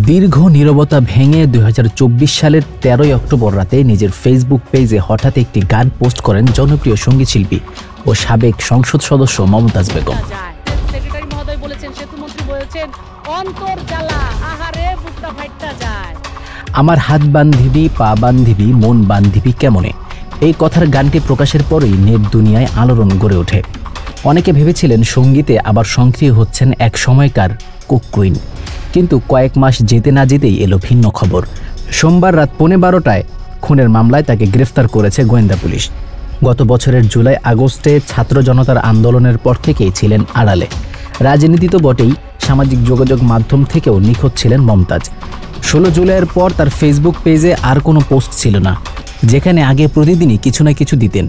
দীর্ঘ নীরবতা ভেঙে 2024 সালের 13 অক্টোবর রাতে নিজের ফেসবুক পেজে হঠাৎ একটি গান পোস্ট করেন জনপ্রিয় সঙ্গীত শিল্পী ও সাবেক সংসদ সদস্য মমতাজ বেগম। সেক্রেটারি মহোদয় বলেছেন, সেতুমন্ত্রী বলেছেন, অন্তর জ্বালা আহারে বুকটা ফাইটটা যায়। আমার হাত বান্ধিবি, পা বান্ধিবি, মন বান্ধিবি কেমনে, এই কথার গানটি প্রকাশের পরেই নেট দুনিয়ায় আলোড়ন গড়ে ওঠে। অনেকে ভেবেছিলেন সঙ্গীতে আবার সক্রিয় হচ্ছেন এক সময়কার কুক কুইন, কিন্তু কয়েক মাস যেতে না যেতেই এলো ভিন্ন খবর। সোমবার রাত 12:15টায় খুনের মামলায় তাকে গ্রেফতার করেছে গোয়েন্দা পুলিশ। গত বছরের জুলাই আগস্টে ছাত্র জনতার আন্দোলনের পর থেকেই ছিলেন আড়ালে। রাজনীতি তো বটেই, সামাজিক যোগাযোগ মাধ্যম থেকেও নিখোঁজ ছিলেন মমতাজ। 16 জুলাইয়ের পর তার ফেসবুক পেজে আর কোনো পোস্ট ছিল না, যেখানে আগে প্রতিদিনই কিছু না কিছু দিতেন।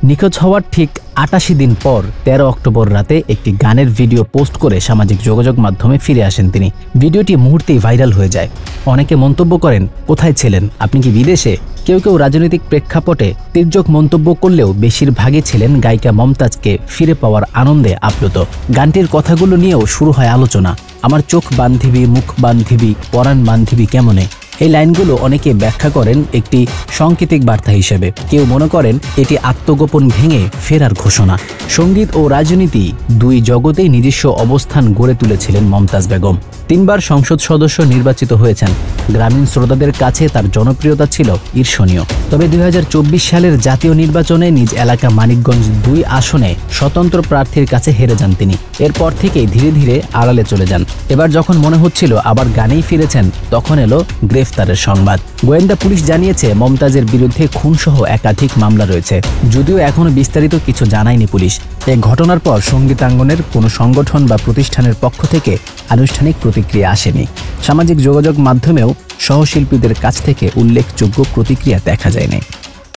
নিখোঁজ হওয়ার ঠিক 88 দিন পর 13 অক্টোবর রাতে একটি গানের ভিডিও পোস্ট করে সামাজিক যোগাযোগ মাধ্যমে ফিরে আসেন তিনি। ভিডিওটি মুহূর্তেই ভাইরাল হয়ে যায়। অনেকে মন্তব্য করেন, কোথায় ছিলেন আপনি, কি বিদেশে? কেউ কেউ রাজনৈতিক প্রেক্ষাপটে তির্যক মন্তব্য করলেও বেশিরভাগই ছিলেন গায়িকা মমতাজকে ফিরে পাওয়ার আনন্দে আপ্লুত। গানটির কথাগুলো নিয়েও শুরু হয় আলোচনা। আমার চোখ বান্ধিবি, মুখ বান্ধিবি, পরাণ বান্ধিবি কেমনে, এই লাইনগুলো অনেকে ব্যাখ্যা করেন একটি সাংকেতিক বার্তা হিসেবে। কেউ মনে করেন এটি আত্মগোপন ভেঙে ফেরার ঘোষণা। সঙ্গীত ও রাজনীতি দুই জগতেই নিজস্ব অবস্থান গড়ে তুলেছিলেন মমতাজ বেগম। 3 বার সংসদ সদস্য নির্বাচিত হয়েছেন। গ্রামীণ শ্রোতাদের কাছে তার জনপ্রিয়তা ছিল ঈর্ষণীয়। তবে 2024 সালের জাতীয় নির্বাচনে নিজ এলাকা মানিকগঞ্জ 2 আসনে স্বতন্ত্র প্রার্থীর কাছে হেরে যান তিনি। এরপর থেকেই ধীরে ধীরে আড়ালে চলে যান। এবার যখন মনে হচ্ছিল আবার গানেই ফিরেছেন, তখন এলো গ্রেফতারের সংবাদ। গোয়েন্দা পুলিশ জানিয়েছে মমতাজের বিরুদ্ধে খুনসহ একাধিক মামলা রয়েছে, যদিও এখনো বিস্তারিত কিছু জানায়নি পুলিশ। এই ঘটনার পর সঙ্গীতাঙ্গনের কোনো সংগঠন বা প্রতিষ্ঠানের পক্ষ থেকে আনুষ্ঠানিক প্রতিক্রিয়া আসেনি। সামাজিক যোগাযোগ মাধ্যমেও সহশিল্পীদের কাছ থেকে উল্লেখযোগ্য প্রতিক্রিয়া দেখা যায়নি।